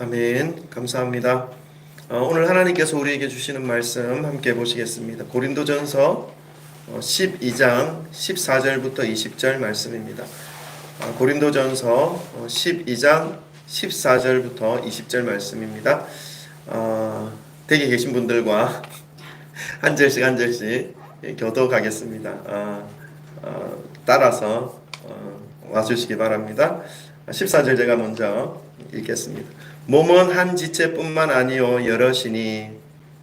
아멘. 감사합니다. 오늘 하나님께서 우리에게 주시는 말씀 함께 보시겠습니다. 고린도전서 12장 14절부터 20절 말씀입니다. 고린도전서 12장 14절부터 20절 말씀입니다. 댁에 계신 분들과 한 절씩 교독하겠습니다. 따라서 와주시기 바랍니다. 14절 제가 먼저 읽겠습니다. 몸은 한 지체뿐만 아니요 여럿이니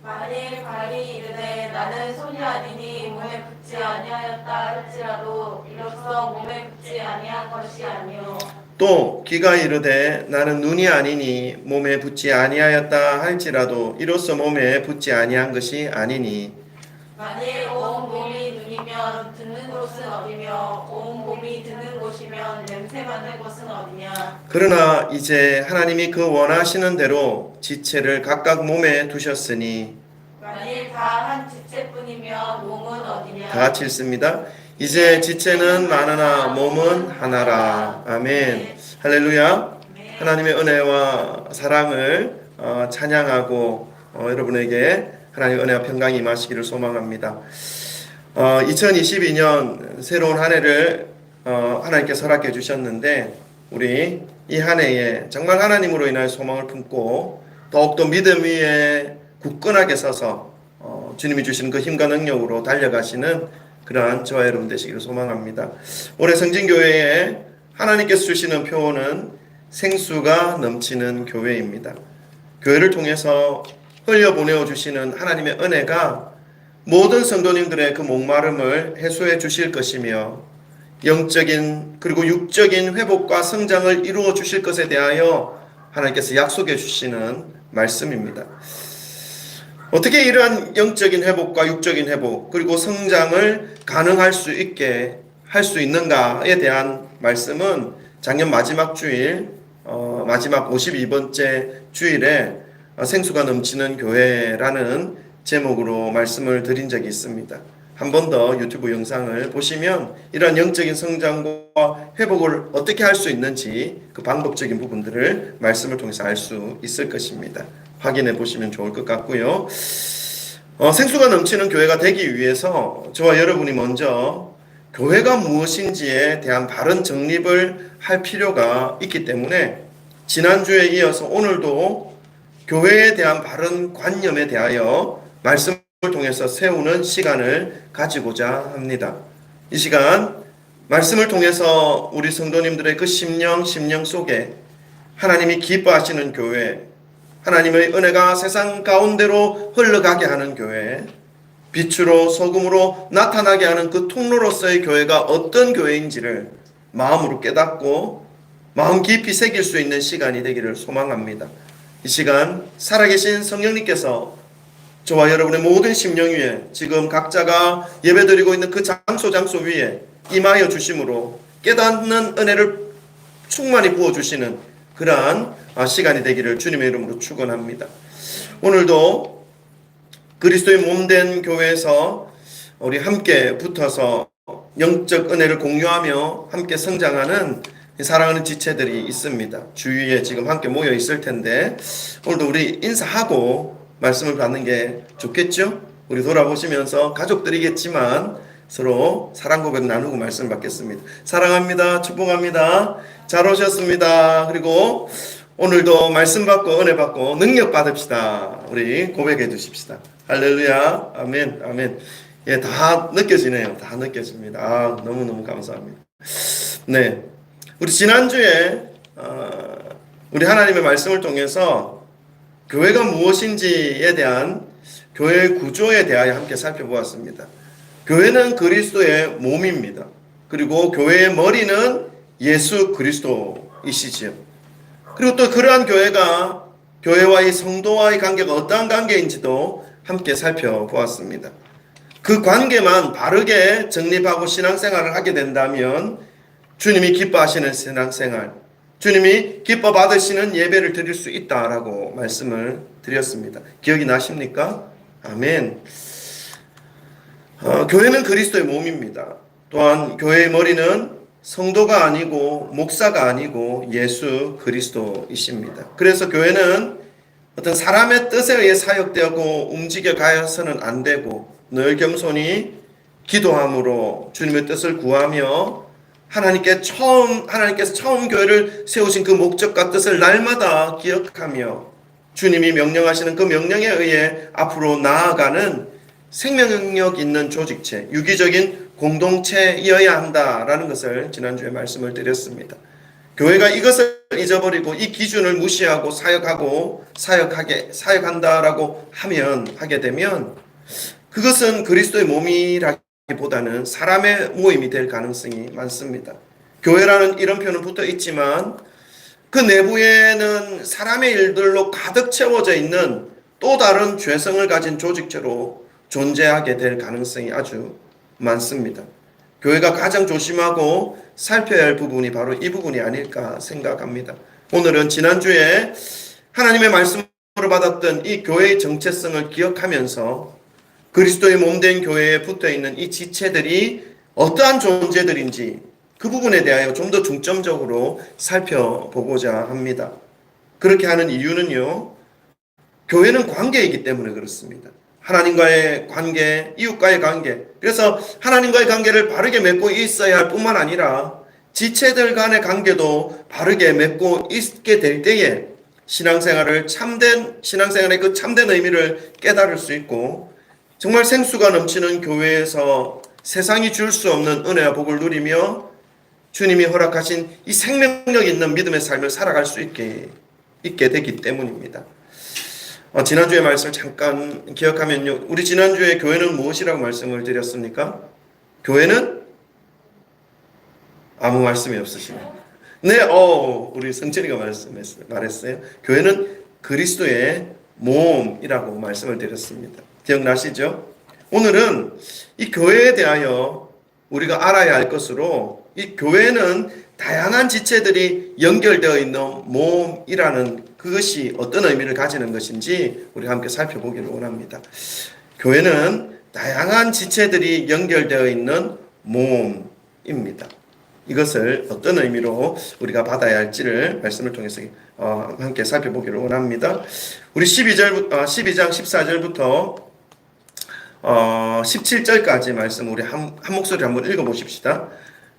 만일 발이 이르되 나는 손이 아니니 몸에 붙지 아니하였다 할지라도 이로써 몸에 붙지 아니한 것이 아니요 또 귀가 이르되 나는 눈이 아니니 몸에 붙지 아니하였다 할지라도 이로써 몸에 붙지 아니한 것이 아니니 만일 온 몸이 눈이면 듣는 곳은 어디며 온 몸이 듣는 곳이면 냄새 맡는 곳은 어디냐. 그러나 이제 하나님이 그 원하시는 대로 지체를 각각 몸에 두셨으니 만일 다 한 지체뿐이면 몸은 어디냐. 다 같이 읽습니다. 이제 지체는 많으나 몸은 하나라. 아멘. 할렐루야. 하나님의 은혜와 사랑을 찬양하고 여러분에게 하나님의 은혜와 평강이 임하시기를 소망합니다. 2022년 새로운 한 해를 하나님께서 허락해 주셨는데 우리 이 한 해에 정말 하나님으로 인하여 소망을 품고 더욱더 믿음 위에 굳건하게 서서 주님이 주시는 그 힘과 능력으로 달려가시는 그러한 저와 여러분 되시기를 소망합니다. 올해 성진교회에 하나님께서 주시는 표어는 생수가 넘치는 교회입니다. 교회를 통해서 흘려보내어 주시는 하나님의 은혜가 모든 성도님들의 그 목마름을 해소해 주실 것이며 영적인 그리고 육적인 회복과 성장을 이루어 주실 것에 대하여 하나님께서 약속해 주시는 말씀입니다. 어떻게 이러한 영적인 회복과 육적인 회복 그리고 성장을 가능할 수 있게 할 수 있는가에 대한 말씀은 작년 마지막 주일 마지막 52번째 주일에 생수가 넘치는 교회라는 제목으로 말씀을 드린 적이 있습니다. 한 번 더 유튜브 영상을 보시면 이러한 영적인 성장과 회복을 어떻게 할 수 있는지 그 방법적인 부분들을 말씀을 통해서 알 수 있을 것입니다. 확인해 보시면 좋을 것 같고요. 생수가 넘치는 교회가 되기 위해서 저와 여러분이 먼저 교회가 무엇인지에 대한 바른 정립을 할 필요가 있기 때문에 지난주에 이어서 오늘도 교회에 대한 바른 관념에 대하여 말씀을 통해서 세우는 시간을 가지고자 합니다. 이 시간 말씀을 통해서 우리 성도님들의 그 심령 속에 하나님이 기뻐하시는 교회, 하나님의 은혜가 세상 가운데로 흘러가게 하는 교회, 빛으로 소금으로 나타나게 하는 그 통로로서의 교회가 어떤 교회인지를 마음으로 깨닫고 마음 깊이 새길 수 있는 시간이 되기를 소망합니다. 이 시간 살아계신 성령님께서 저와 여러분의 모든 심령 위에 지금 각자가 예배드리고 있는 그 장소 위에 임하여 주심으로 깨닫는 은혜를 충만히 부어주시는 그러한 시간이 되기를 주님의 이름으로 축원합니다. 오늘도 그리스도의 몸된 교회에서 우리 함께 붙어서 영적 은혜를 공유하며 함께 성장하는 사랑하는 지체들이 있습니다. 주위에 지금 함께 모여 있을 텐데 오늘도 우리 인사하고 말씀을 받는 게 좋겠죠? 우리 돌아보시면서 가족들이겠지만 서로 사랑 고백 나누고 말씀을 받겠습니다. 사랑합니다. 축복합니다. 잘 오셨습니다. 그리고 오늘도 말씀 받고 은혜 받고 능력 받읍시다. 우리 고백해 주십시다. 할렐루야. 아멘. 아멘. 예, 다 느껴지네요. 다 느껴집니다. 너무너무 감사합니다. 네. 우리 지난주에 우리 하나님의 말씀을 통해서 교회가 무엇인지에 대한 교회의 구조에 대하여 함께 살펴보았습니다. 교회는 그리스도의 몸입니다. 그리고 교회의 머리는 예수 그리스도이시지요. 그리고 또 그러한 교회가 교회와의 성도와의 관계가 어떠한 관계인지도 함께 살펴보았습니다. 그 관계만 바르게 정립하고 신앙생활을 하게 된다면 주님이 기뻐하시는 신앙생활, 주님이 기뻐 받으시는 예배를 드릴 수 있다라고 말씀을 드렸습니다. 기억이 나십니까? 아멘. 교회는 그리스도의 몸입니다. 또한 교회의 머리는 성도가 아니고 목사가 아니고 예수 그리스도이십니다. 그래서 교회는 어떤 사람의 뜻에 의해 사역되고 움직여 가서는 안 되고 늘 겸손히 기도함으로 주님의 뜻을 구하며 하나님께서 처음 교회를 세우신 그 목적과 뜻을 날마다 기억하며 주님이 명령하시는 그 명령에 의해 앞으로 나아가는 생명력 있는 조직체, 유기적인 공동체이어야 한다라는 것을 지난주에 말씀을 드렸습니다. 교회가 이것을 잊어버리고 이 기준을 무시하고 사역한다라고 하게 되면 그것은 그리스도의 몸이라기보다는 사람의 모임이 될 가능성이 많습니다. 교회라는 이름표는 붙어 있지만 그 내부에는 사람의 일들로 가득 채워져 있는 또 다른 죄성을 가진 조직체로 존재하게 될 가능성이 아주 많습니다. 교회가 가장 조심하고 살펴야 할 부분이 바로 이 부분이 아닐까 생각합니다. 오늘은 지난주에 하나님의 말씀으로 받았던 이 교회의 정체성을 기억하면서 그리스도의 몸된 교회에 붙어있는 이 지체들이 어떠한 존재들인지 그 부분에 대하여 좀 더 중점적으로 살펴보고자 합니다. 그렇게 하는 이유는요, 교회는 관계이기 때문에 그렇습니다. 하나님과의 관계, 이웃과의 관계. 그래서 하나님과의 관계를 바르게 맺고 있어야 할 뿐만 아니라 지체들 간의 관계도 바르게 맺고 있게 될 때에 신앙생활의 그 참된 의미를 깨달을 수 있고 정말 생수가 넘치는 교회에서 세상이 줄 수 없는 은혜와 복을 누리며 주님이 허락하신 이 생명력 있는 믿음의 삶을 살아갈 수 있게 되기 때문입니다. 지난주의 말씀을 잠깐 기억하면요. 우리 지난주에 교회는 무엇이라고 말씀을 드렸습니까? 교회는 아무 말씀이 없으시네요. 네, 우리 성철이가 말했어요. 교회는 그리스도의 몸이라고 말씀을 드렸습니다. 기억나시죠? 오늘은 이 교회에 대하여 우리가 알아야 할 것으로 이 교회는 다양한 지체들이 연결되어 있는 몸이라는 그것이 어떤 의미를 가지는 것인지 우리가 함께 살펴보기를 원합니다. 교회는 다양한 지체들이 연결되어 있는 몸입니다. 이것을 어떤 의미로 우리가 받아야 할지를 말씀을 통해서 함께 살펴보기를 원합니다. 우리 12장 14절부터 17절까지 말씀 우리 한 목소리 한번 읽어보십시다.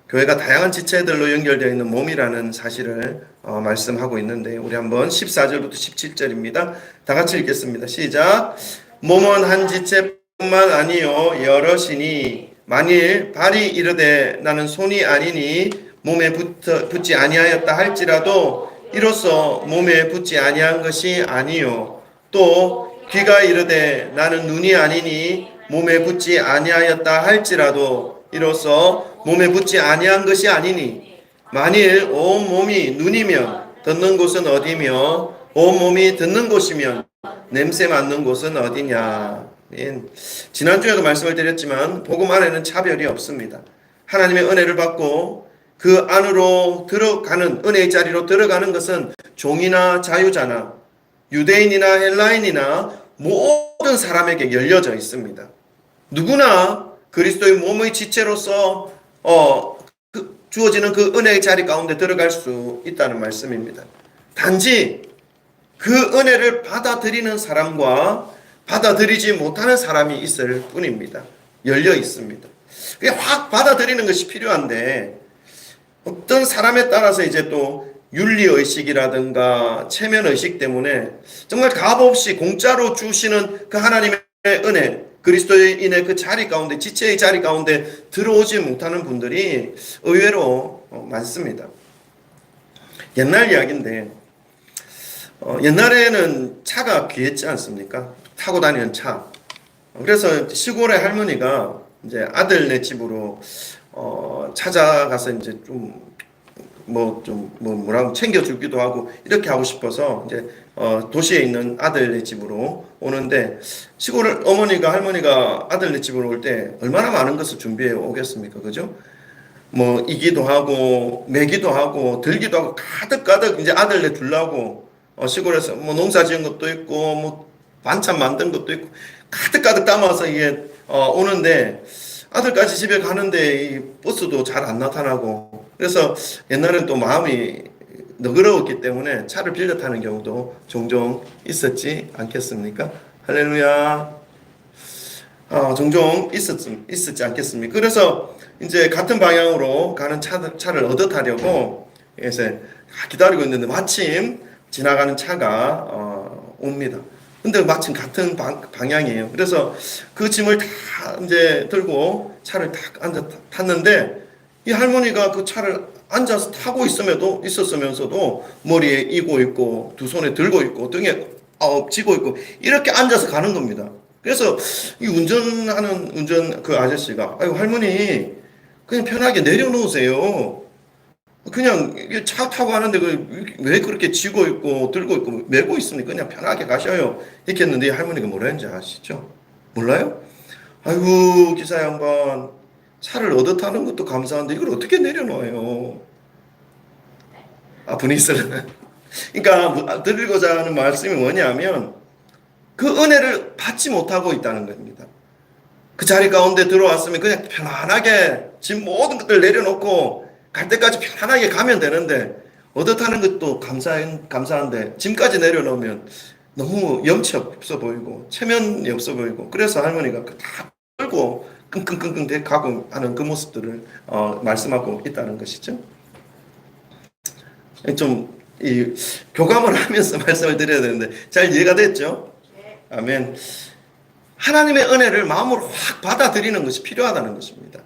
교회가 다양한 지체들로 연결되어 있는 몸이라는 사실을 말씀하고 있는데 우리 한번 14절부터 17절입니다. 다 같이 읽겠습니다. 시작. 몸은 한 지체뿐만 아니요 여럿이니 만일 발이 이르되 나는 손이 아니니 몸에 붙지 아니하였다 할지라도 이로써 몸에 붙지 아니한 것이 아니요 또 귀가 이르되 나는 눈이 아니니 몸에 붙지 아니하였다 할지라도 이로써 몸에 붙지 아니한 것이 아니니 만일 온 몸이 눈이면 듣는 곳은 어디며 온 몸이 듣는 곳이면 냄새 맡는 곳은 어디냐. 지난주에도 말씀을 드렸지만 복음 안에는 차별이 없습니다. 하나님의 은혜를 받고 그 안으로 들어가는 은혜의 자리로 들어가는 것은 종이나 자유자나 유대인이나 헬라인이나 모든 사람에게 열려져 있습니다. 누구나 그리스도의 몸의 지체로서 주어지는 그 은혜의 자리 가운데 들어갈 수 있다는 말씀입니다. 단지 그 은혜를 받아들이는 사람과 받아들이지 못하는 사람이 있을 뿐입니다. 열려 있습니다. 확 받아들이는 것이 필요한데 어떤 사람에 따라서 이제 또 윤리의식이라든가 체면의식 때문에 정말 값없이 공짜로 주시는 그 하나님의 은혜, 그리스도인의 그 자리 가운데, 지체의 자리 가운데 들어오지 못하는 분들이 의외로 많습니다. 옛날 이야기인데 옛날에는 차가 귀했지 않습니까? 타고 다니는 차. 그래서 시골의 할머니가 이제 아들네 집으로 찾아가서 이제 뭐라고 챙겨주기도 하고 이렇게 하고 싶어서 이제 도시에 있는 아들네 집으로 오는데 시골 할머니가 아들네 집으로 올 때 얼마나 많은 것을 준비해 오겠습니까? 그죠? 뭐 이기도 하고 매기도 하고 들기도 하고 가득 이제 아들네 주려고 시골에서 뭐 농사 지은 것도 있고 뭐 반찬 만든 것도 있고 가득 담아서 이게 오는데 아들까지 집에 가는데 이 버스도 잘 안 나타나고, 그래서 옛날엔 또 마음이 너그러웠기 때문에 차를 빌려 타는 경우도 종종 있었지 않겠습니까? 할렐루야. 종종 있었지 않겠습니까? 그래서 이제 같은 방향으로 가는 차를 얻어 타려고 이제 기다리고 있는데 마침 지나가는 차가 옵니다. 근데 마침 같은 방향이에요. 그래서 그 짐을 다 이제 들고 차를 딱 앉아 탔는데 이 할머니가 그 차를 앉아서 타고 있었으면서도 머리에 이고 있고 두 손에 들고 있고 등에 쥐고 있고 이렇게 앉아서 가는 겁니다. 그래서 이 운전 그 아저씨가 아유 할머니 그냥 편하게 내려놓으세요. 그냥 차 타고 가는데 왜 그렇게 쥐고 있고 들고 있고 메고 있습니까? 그냥 편하게 가셔요. 이렇게 했는데 이 할머니가 뭐라 했는지 아시죠? 몰라요? 아이고 기사 양반 차를 얻어 타는 것도 감사한데 이걸 어떻게 내려놓아요? 분이 있으려나? 그러니까 드리고자 하는 말씀이 뭐냐면 그 은혜를 받지 못하고 있다는 겁니다. 그 자리 가운데 들어왔으면 그냥 편안하게 짐 모든 것들 내려놓고 갈 때까지 편안하게 가면 되는데 얻어 타는 것도 감사한데 짐까지 내려놓으면 너무 염치 없어 보이고 체면이 없어 보이고 그래서 할머니가 다 끌고 끙끙끙끙 가고 하는 그 모습들을 말씀하고 있다는 것이죠. 좀 이 교감을 하면서 말씀을 드려야 되는데 잘 이해가 됐죠? 아멘. 하나님의 은혜를 마음으로 확 받아들이는 것이 필요하다는 것입니다.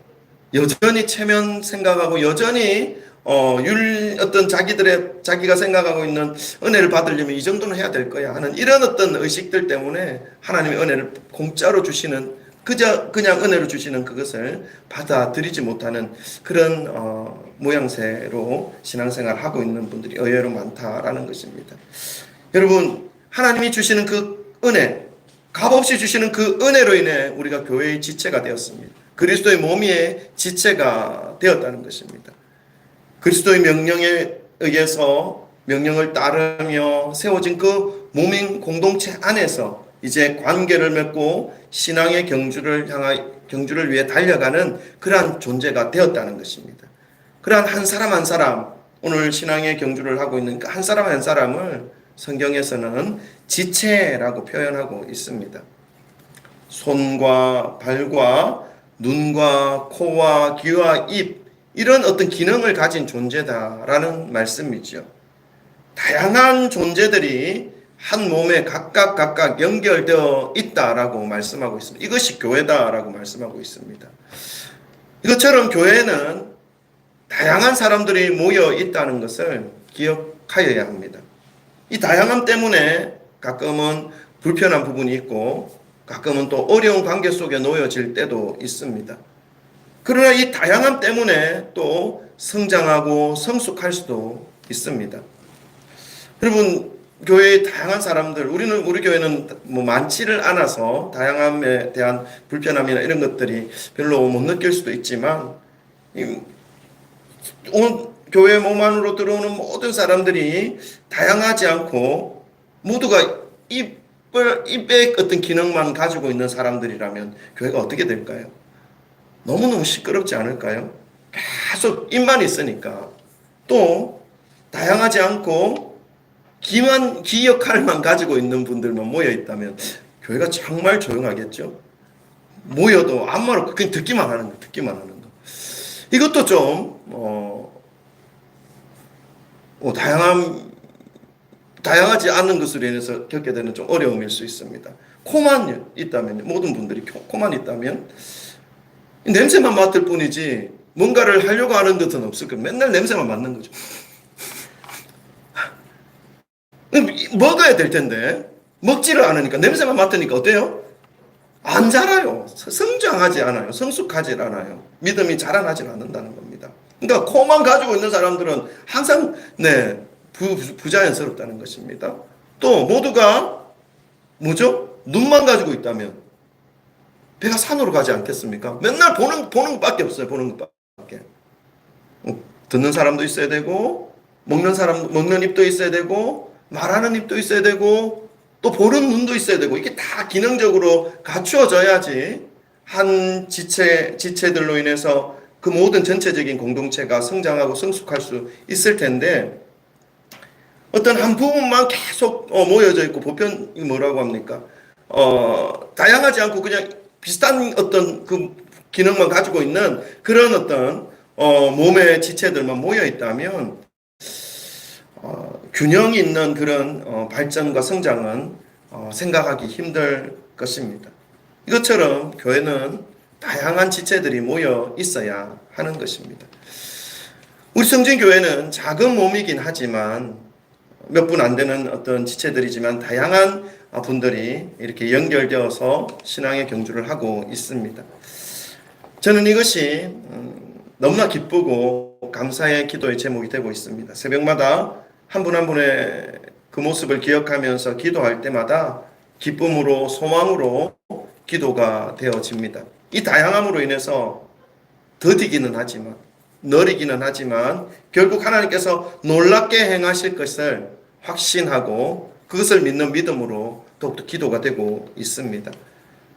여전히 체면 생각하고 여전히 어떤 자기가 생각하고 있는 은혜를 받으려면 이 정도는 해야 될 거야 하는 이런 어떤 의식들 때문에 하나님의 은혜를 공짜로 주시는 그냥 은혜로 주시는 그것을 받아들이지 못하는 그런 모양새로 신앙생활을 하고 있는 분들이 의외로 많다라는 것입니다. 여러분 하나님이 주시는 그 은혜 값없이 주시는 그 은혜로 인해 우리가 교회의 지체가 되었습니다. 그리스도의 몸의 지체가 되었다는 것입니다. 그리스도의 명령에 의해서 명령을 따르며 세워진 그 몸인 공동체 안에서 이제 관계를 맺고 신앙의 경주를 위해 달려가는 그러한 존재가 되었다는 것입니다. 그러한 한 사람 한 사람, 오늘 신앙의 경주를 하고 있는 한 사람 한 사람을 성경에서는 지체라고 표현하고 있습니다. 손과 발과 눈과 코와 귀와 입 이런 어떤 기능을 가진 존재다라는 말씀이죠. 다양한 존재들이 한 몸에 각각 연결되어 있다라고 말씀하고 있습니다. 이것이 교회다라고 말씀하고 있습니다. 이것처럼 교회는 다양한 사람들이 모여 있다는 것을 기억하여야 합니다. 이 다양함 때문에 가끔은 불편한 부분이 있고 가끔은 또 어려운 관계 속에 놓여질 때도 있습니다. 그러나 이 다양함 때문에 또 성장하고 성숙할 수도 있습니다. 여러분 교회의 다양한 사람들 우리 교회는 뭐 많지를 않아서 다양함에 대한 불편함이나 이런 것들이 별로 못 느낄 수도 있지만 교회 몸 안으로 들어오는 모든 사람들이 다양하지 않고 모두가 입의 어떤 기능만 가지고 있는 사람들이라면 교회가 어떻게 될까요? 너무너무 시끄럽지 않을까요? 계속 입만 있으니까. 또 다양하지 않고 기 역할만 가지고 있는 분들만 모여 있다면 교회가 정말 조용하겠죠. 모여도 아무 말 없고 그냥 듣기만 하는 거. 이것도 좀 다양하지 않은 것으로 인해서 겪게 되는 좀 어려움일 수 있습니다. 코만 있다면 모든 분들이 코만 있다면 냄새만 맡을 뿐이지 뭔가를 하려고 하는 것은 없을 거예요. 맨날 냄새만 맡는 거죠. 먹어야 될 텐데 먹지를 않으니까 냄새만 맡으니까 어때요? 안 자라요. 성장하지 않아요. 성숙하지 않아요. 믿음이 자라나지 않는다는 겁니다. 그러니까 코만 가지고 있는 사람들은 항상 부자연스럽다는 것입니다. 또 모두가 뭐죠? 눈만 가지고 있다면 배가 산으로 가지 않겠습니까? 맨날 보는 것밖에 없어요. 보는 것밖에. 듣는 사람도 있어야 되고 먹는 입도 있어야 되고 말하는 입도 있어야 되고 또 보는 눈도 있어야 되고 이게 다 기능적으로 갖추어져야지 한 지체들로 인해서 그 모든 전체적인 공동체가 성장하고 성숙할 수 있을 텐데 어떤 한 부분만 계속 모여져 있고 보편이 뭐라고 합니까? 다양하지 않고 그냥 비슷한 어떤 그 기능만 가지고 있는 그런 어떤 몸의 지체들만 모여 있다면 균형 있는 그런 발전과 성장은 생각하기 힘들 것입니다. 이것처럼 교회는 다양한 지체들이 모여 있어야 하는 것입니다. 우리 성진교회는 작은 몸이긴 하지만 몇 분 안 되는 어떤 지체들이지만 다양한 분들이 이렇게 연결되어서 신앙의 경주를 하고 있습니다. 저는 이것이 너무나 기쁘고 감사의 기도의 제목이 되고 있습니다. 새벽마다 한 분 한 분의 그 모습을 기억하면서 기도할 때마다 기쁨으로 소망으로 기도가 되어집니다. 이 다양함으로 인해서 더디기는 하지만 느리기는 하지만 결국 하나님께서 놀랍게 행하실 것을 확신하고 그것을 믿는 믿음으로 더욱더 기도가 되고 있습니다.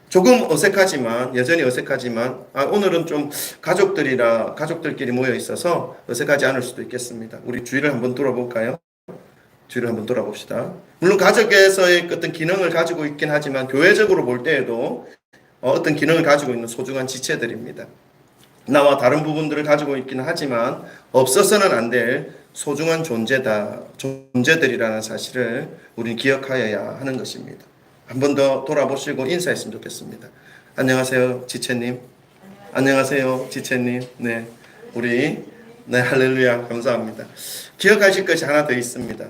조금 어색하지만 여전히 어색하지만 오늘은 좀 가족들끼리 모여 있어서 어색하지 않을 수도 있겠습니다. 우리 주위를 한번 돌아볼까요? 주위를 한번 돌아봅시다. 물론 가족에서의 어떤 기능을 가지고 있긴 하지만 교회적으로 볼 때에도 어떤 기능을 가지고 있는 소중한 지체들입니다. 나와 다른 부분들을 가지고 있기는 하지만 없어서는 안 될 소중한 존재들이라는 사실을 우리는 기억하여야 하는 것입니다. 한 번 더 돌아보시고 인사했으면 좋겠습니다. 안녕하세요, 지체님. 안녕하세요, 지체님. 네, 우리 할렐루야, 감사합니다. 기억하실 것이 하나 더 있습니다.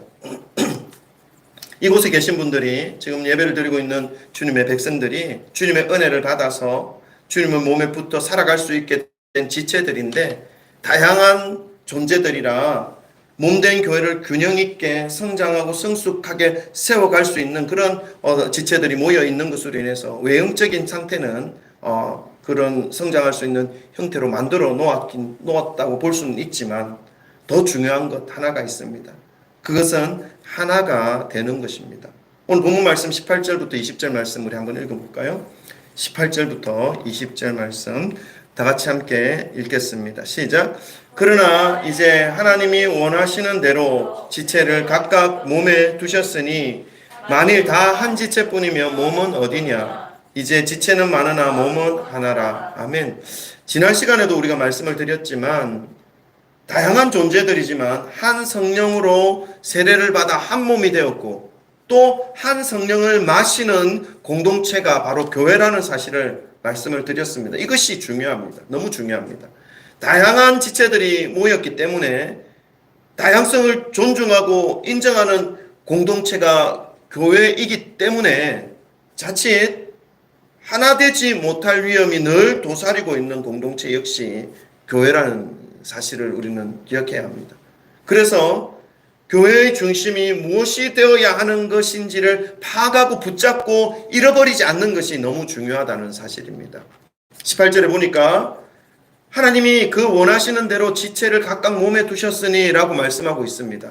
이곳에 계신 분들이 지금 예배를 드리고 있는 주님의 백성들이 주님의 은혜를 받아서 주님의 몸에 붙어 살아갈 수 있게 된 지체들인데 다양한 존재들이라 몸된 교회를 균형 있게 성장하고 성숙하게 세워갈 수 있는 그런 지체들이 모여 있는 것으로 인해서 외형적인 상태는 그런 성장할 수 있는 형태로 만들어 놓았다고 볼 수는 있지만 더 중요한 것 하나가 있습니다. 그것은 하나가 되는 것입니다. 오늘 본문 말씀 18절부터 20절 말씀 우리 한번 읽어볼까요? 18절부터 20절 말씀 다 같이 함께 읽겠습니다. 시작. 그러나 이제 하나님이 원하시는 대로 지체를 각각 몸에 두셨으니 만일 다 한 지체뿐이면 몸은 어디냐? 이제 지체는 많으나 몸은 하나라. 아멘. 지난 시간에도 우리가 말씀을 드렸지만 다양한 존재들이지만 한 성령으로 세례를 받아 한 몸이 되었고 또 한 성령을 마시는 공동체가 바로 교회라는 사실을 말씀을 드렸습니다. 이것이 중요합니다. 너무 중요합니다. 다양한 지체들이 모였기 때문에 다양성을 존중하고 인정하는 공동체가 교회이기 때문에 자칫 하나 되지 못할 위험이 늘 도사리고 있는 공동체 역시 교회라는 사실을 우리는 기억해야 합니다. 그래서 교회의 중심이 무엇이 되어야 하는 것인지를 파악하고 붙잡고 잃어버리지 않는 것이 너무 중요하다는 사실입니다. 18절에 보니까 하나님이 그 원하시는 대로 지체를 각각 몸에 두셨으니 라고 말씀하고 있습니다.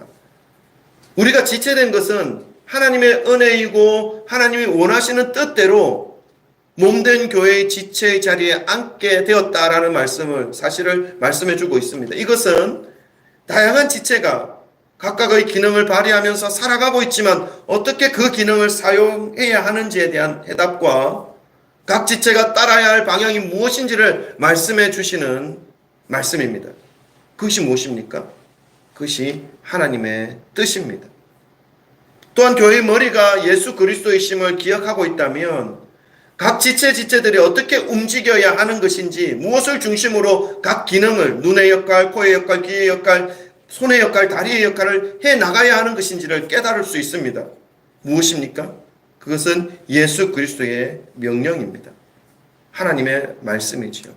우리가 지체된 것은 하나님의 은혜이고 하나님이 원하시는 뜻대로 몸된 교회의 지체의 자리에 앉게 되었다라는 사실을 말씀해 주고 있습니다. 이것은 다양한 지체가 각각의 기능을 발휘하면서 살아가고 있지만 어떻게 그 기능을 사용해야 하는지에 대한 해답과 각 지체가 따라야 할 방향이 무엇인지를 말씀해 주시는 말씀입니다. 그것이 무엇입니까? 그것이 하나님의 뜻입니다. 또한 교회의 머리가 예수 그리스도이심을 기억하고 있다면 각 지체들이 어떻게 움직여야 하는 것인지 무엇을 중심으로 각 기능을 눈의 역할, 코의 역할, 귀의 역할, 손의 역할, 다리의 역할을 해 나가야 하는 것인지를 깨달을 수 있습니다. 무엇입니까? 그것은 예수 그리스도의 명령입니다. 하나님의 말씀이지요.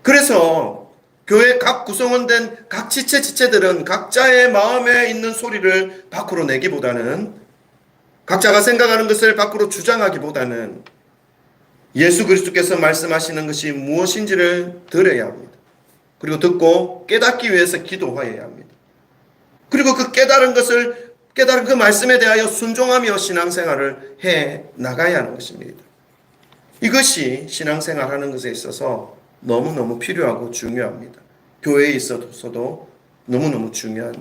그래서 교회 각 구성원된 각 지체들은 각자의 마음에 있는 소리를 밖으로 내기보다는 각자가 생각하는 것을 밖으로 주장하기보다는 예수 그리스도께서 말씀하시는 것이 무엇인지를 들어야 합니다. 그리고 듣고 깨닫기 위해서 기도하여야 합니다. 그리고 그 깨달은 그 말씀에 대하여 순종하며 신앙생활을 해 나가야 하는 것입니다. 이것이 신앙생활 하는 것에 있어서 너무너무 필요하고 중요합니다. 교회에 있어서도 너무너무 중요한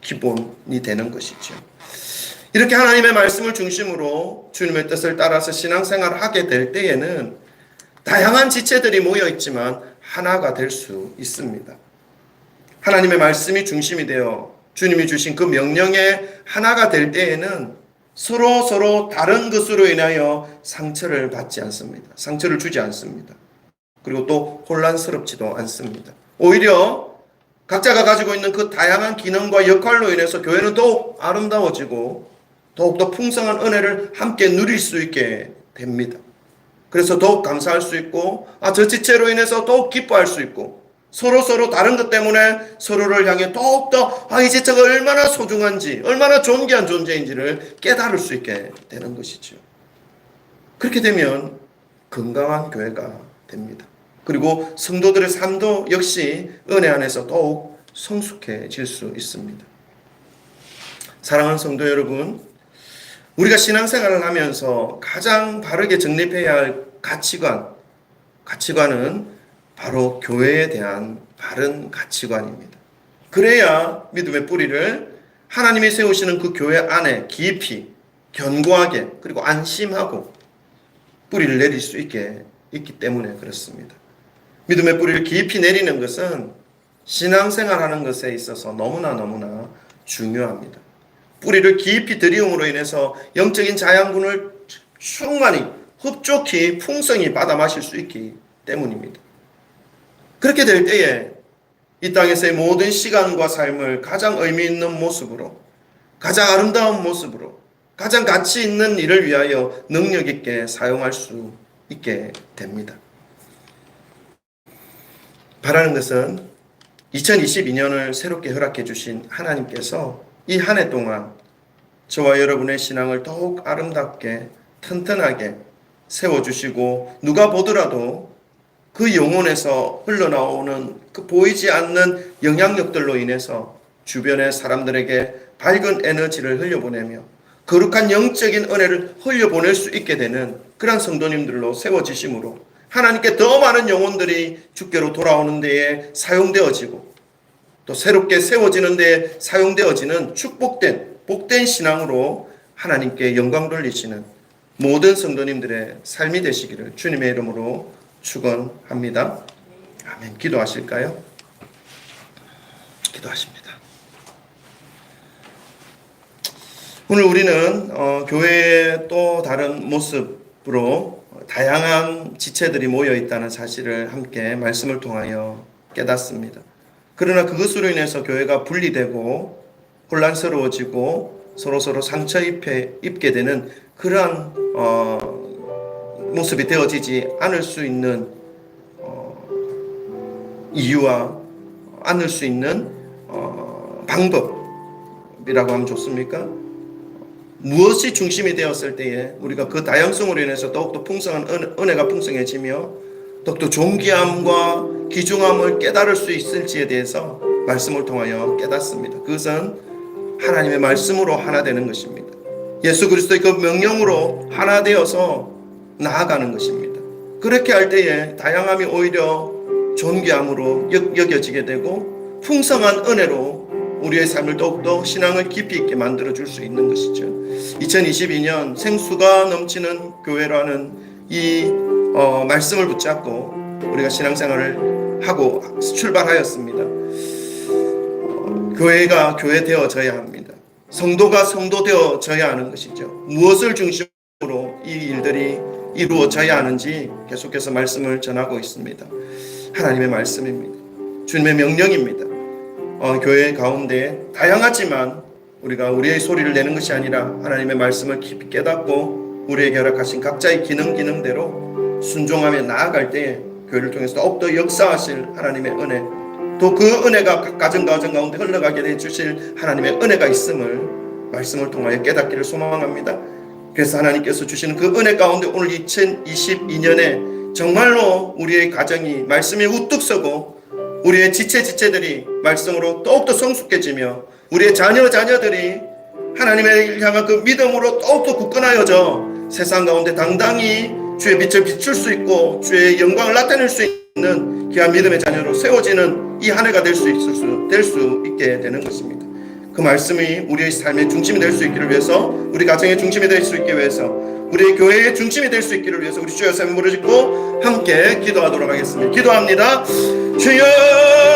기본이 되는 것이죠. 이렇게 하나님의 말씀을 중심으로 주님의 뜻을 따라서 신앙생활을 하게 될 때에는 다양한 지체들이 모여 있지만 하나가 될 수 있습니다. 하나님의 말씀이 중심이 되어 주님이 주신 그 명령에 하나가 될 때에는 서로 다른 것으로 인하여 상처를 받지 않습니다. 상처를 주지 않습니다. 그리고 또 혼란스럽지도 않습니다. 오히려 각자가 가지고 있는 그 다양한 기능과 역할로 인해서 교회는 더욱 아름다워지고 더욱더 풍성한 은혜를 함께 누릴 수 있게 됩니다. 그래서 더욱 감사할 수 있고 저 지체로 인해서 더욱 기뻐할 수 있고 서로 다른 것 때문에 서로를 향해 더욱더 이 지체가 얼마나 소중한지 얼마나 존귀한 존재인지를 깨달을 수 있게 되는 것이죠. 그렇게 되면 건강한 교회가 됩니다. 그리고 성도들의 삶도 역시 은혜 안에서 더욱 성숙해질 수 있습니다. 사랑하는 성도 여러분, 우리가 신앙생활을 하면서 가장 바르게 정립해야 할 가치관은 바로 교회에 대한 바른 가치관입니다. 그래야 믿음의 뿌리를 하나님이 세우시는 그 교회 안에 깊이 견고하게 그리고 안심하고 뿌리를 내릴 수 있기 때문에 그렇습니다. 믿음의 뿌리를 깊이 내리는 것은 신앙생활하는 것에 있어서 너무나 중요합니다. 뿌리를 깊이 들이움으로 인해서 영적인 자양분을 충만히 흡족히 풍성히 받아 마실 수 있기 때문입니다. 그렇게 될 때에 이 땅에서의 모든 시간과 삶을 가장 의미 있는 모습으로, 가장 아름다운 모습으로, 가장 가치 있는 일을 위하여 능력 있게 사용할 수 있게 됩니다. 바라는 것은 2022년을 새롭게 허락해 주신 하나님께서 이 한 해 동안 저와 여러분의 신앙을 더욱 아름답게 튼튼하게 세워주시고 누가 보더라도 그 영혼에서 흘러나오는 그 보이지 않는 영향력들로 인해서 주변의 사람들에게 밝은 에너지를 흘려보내며 거룩한 영적인 은혜를 흘려보낼 수 있게 되는 그런 성도님들로 세워지심으로 하나님께 더 많은 영혼들이 주께로 돌아오는 데에 사용되어지고 또 새롭게 세워지는 데에 사용되어지는 복된 신앙으로 하나님께 영광 돌리시는 모든 성도님들의 삶이 되시기를 주님의 이름으로 축원합니다. 아멘. 기도하실까요? 기도하십니다. 오늘 우리는 교회의 또 다른 모습으로 다양한 지체들이 모여 있다는 사실을 함께 말씀을 통하여 깨닫습니다. 그러나 그것으로 인해서 교회가 분리되고 혼란스러워지고 서로 상처 입게 되는 그러한 모습이 되어지지 않을 수 있는 이유와 않을 수 있는 방법이라고 하면 좋습니까? 무엇이 중심이 되었을 때에 우리가 그 다양성으로 인해서 더욱더 풍성한 은혜가 풍성해지며 더욱더 존귀함과 귀중함을 깨달을 수 있을지에 대해서 말씀을 통하여 깨닫습니다. 그것은 하나님의 말씀으로 하나 되는 것입니다. 예수 그리스도의 그 명령으로 하나 되어서 나아가는 것입니다. 그렇게 할 때에 다양함이 오히려 존귀함으로 여겨지게 되고 풍성한 은혜로 우리의 삶을 더욱더 신앙을 깊이 있게 만들어줄 수 있는 것이죠. 2022년 생수가 넘치는 교회라는 이 말씀을 붙잡고 우리가 신앙생활을 하고 출발하였습니다. 교회가 교회 되어져야 합니다. 성도가 성도 되어져야 하는 것이죠. 무엇을 중심으로 이 일들이 이루어져야 하는지 계속해서 말씀을 전하고 있습니다. 하나님의 말씀입니다. 주님의 명령입니다. 교회 가운데 다양하지만 우리가 우리의 소리를 내는 것이 아니라 하나님의 말씀을 깊이 깨닫고 우리에게 허락하신 각자의 기능대로 순종하며 나아갈 때 교회를 통해서 더욱더 역사하실 하나님의 은혜, 또 그 은혜가 가정 가운데 흘러가게 해주실 하나님의 은혜가 있음을 말씀을 통하여 깨닫기를 소망합니다. 그래서 하나님께서 주시는 그 은혜 가운데 오늘 2022년에 정말로 우리의 가정이 말씀에 우뚝 서고 우리의 지체들이 말씀으로 더욱더 성숙해지며 우리의 자녀들이 하나님을 향한 그 믿음으로 더욱더 굳건하여져 세상 가운데 당당히 주의 빛을 비출 수 있고 주의 영광을 나타낼 수 있는 귀한 믿음의 자녀로 세워지는 이 한 해가 될 수 있게 되는 것입니다. 그 말씀이 우리의 삶의 중심이 될 수 있기를 위해서, 우리 가정의 중심이 될 수 있기 위해서, 우리의 교회의 중심이 될 수 있기를 위해서 우리 주여 세 무릎 짓고 함께 기도하도록 하겠습니다. 기도합니다. 주여